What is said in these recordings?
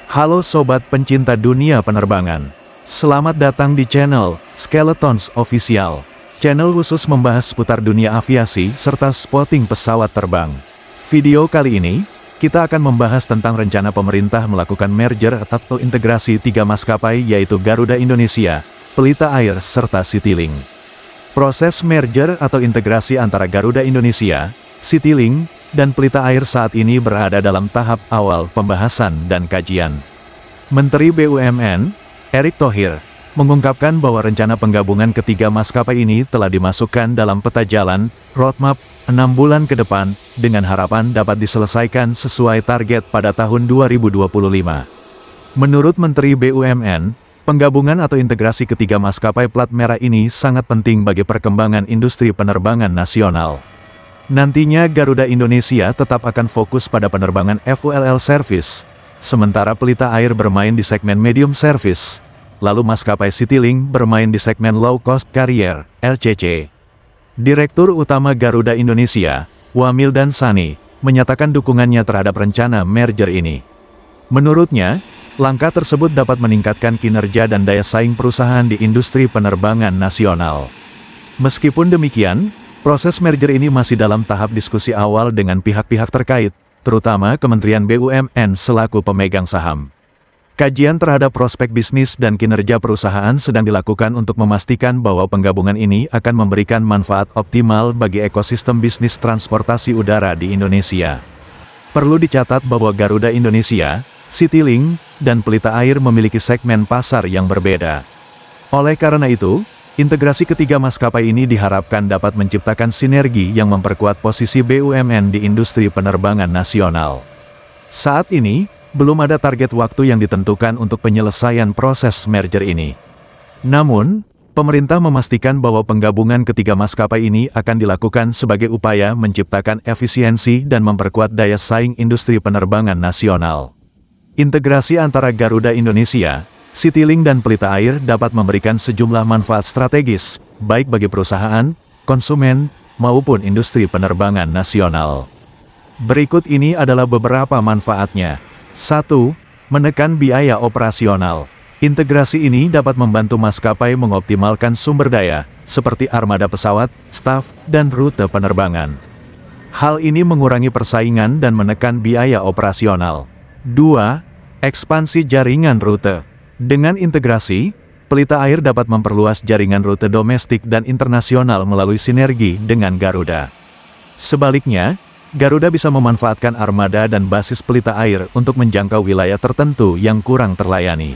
Halo sobat pencinta dunia penerbangan. Selamat datang di channel Skeletons Official. Channel khusus membahas seputar dunia aviasi serta spotting pesawat terbang. Video kali ini, kita akan membahas tentang rencana pemerintah melakukan merger atau integrasi 3 maskapai yaitu Garuda Indonesia, Pelita Air, serta Citylink. Proses merger atau integrasi antara Garuda Indonesia, Citylink, dan Pelita Air saat ini berada dalam tahap awal pembahasan dan kajian. Menteri BUMN, Erick Thohir, mengungkapkan bahwa rencana penggabungan ketiga maskapai ini telah dimasukkan dalam peta jalan, roadmap, 6 bulan ke depan, dengan harapan dapat diselesaikan sesuai target pada tahun 2025. Menurut Menteri BUMN, penggabungan atau integrasi ketiga maskapai plat merah ini sangat penting bagi perkembangan industri penerbangan nasional. Nantinya Garuda Indonesia tetap akan fokus pada penerbangan FULL service, sementara Pelita Air bermain di segmen medium service, lalu maskapai Citylink bermain di segmen low cost carrier, LCC. Direktur Utama Garuda Indonesia, Wamildan Sani, menyatakan dukungannya terhadap rencana merger ini. Menurutnya, langkah tersebut dapat meningkatkan kinerja dan daya saing perusahaan di industri penerbangan nasional. Meskipun demikian, proses merger ini masih dalam tahap diskusi awal dengan pihak-pihak terkait, terutama Kementerian BUMN selaku pemegang saham. Kajian terhadap prospek bisnis dan kinerja perusahaan sedang dilakukan untuk memastikan bahwa penggabungan ini akan memberikan manfaat optimal bagi ekosistem bisnis transportasi udara di Indonesia. Perlu dicatat bahwa Garuda Indonesia, Citylink, dan Pelita Air memiliki segmen pasar yang berbeda. Oleh karena itu, integrasi ketiga maskapai ini diharapkan dapat menciptakan sinergi yang memperkuat posisi BUMN di industri penerbangan nasional. Saat ini, belum ada target waktu yang ditentukan untuk penyelesaian proses merger ini. Namun, pemerintah memastikan bahwa penggabungan ketiga maskapai ini akan dilakukan sebagai upaya menciptakan efisiensi dan memperkuat daya saing industri penerbangan nasional. Integrasi antara Garuda Indonesia, Citylink dan Pelita Air dapat memberikan sejumlah manfaat strategis, baik bagi perusahaan, konsumen, maupun industri penerbangan nasional. Berikut ini adalah beberapa manfaatnya. 1. Menekan biaya operasional. Integrasi ini dapat membantu maskapai mengoptimalkan sumber daya, seperti armada pesawat, staf, dan rute penerbangan. Hal ini mengurangi persaingan dan menekan biaya operasional. 2. Ekspansi jaringan rute. Dengan integrasi, Pelita Air dapat memperluas jaringan rute domestik dan internasional melalui sinergi dengan Garuda. Sebaliknya, Garuda bisa memanfaatkan armada dan basis Pelita Air untuk menjangkau wilayah tertentu yang kurang terlayani.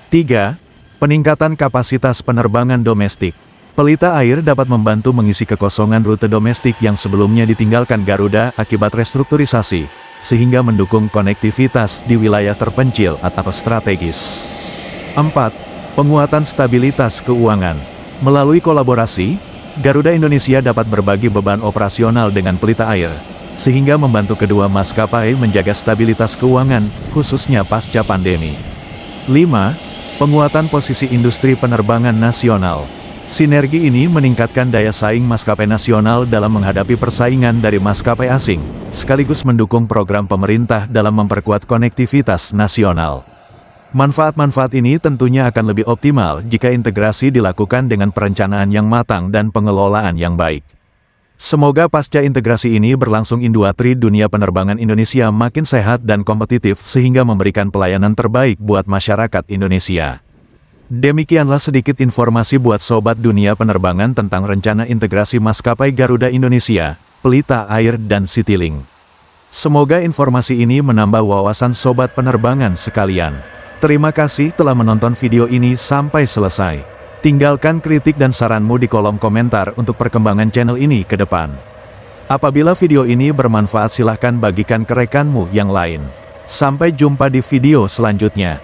3. Peningkatan kapasitas penerbangan domestik. Pelita Air dapat membantu mengisi kekosongan rute domestik yang sebelumnya ditinggalkan Garuda akibat restrukturisasi, sehingga mendukung konektivitas di wilayah terpencil atau strategis. 4. Penguatan stabilitas keuangan. Melalui kolaborasi, Garuda Indonesia dapat berbagi beban operasional dengan Pelita Air, sehingga membantu kedua maskapai menjaga stabilitas keuangan, khususnya pasca pandemi. 5. Penguatan posisi industri penerbangan nasional. Sinergi ini meningkatkan daya saing maskapai nasional dalam menghadapi persaingan dari maskapai asing, sekaligus mendukung program pemerintah dalam memperkuat konektivitas nasional. Manfaat-manfaat ini tentunya akan lebih optimal jika integrasi dilakukan dengan perencanaan yang matang dan pengelolaan yang baik. Semoga pasca integrasi ini berlangsung industri dunia penerbangan Indonesia makin sehat dan kompetitif sehingga memberikan pelayanan terbaik buat masyarakat Indonesia. Demikianlah sedikit informasi buat sobat dunia penerbangan tentang rencana integrasi maskapai Garuda Indonesia, Pelita Air, dan Citylink. Semoga informasi ini menambah wawasan sobat penerbangan sekalian. Terima kasih telah menonton video ini sampai selesai. Tinggalkan kritik dan saranmu di kolom komentar untuk perkembangan channel ini ke depan. Apabila video ini bermanfaat silahkan bagikan ke rekanmu yang lain. Sampai jumpa di video selanjutnya.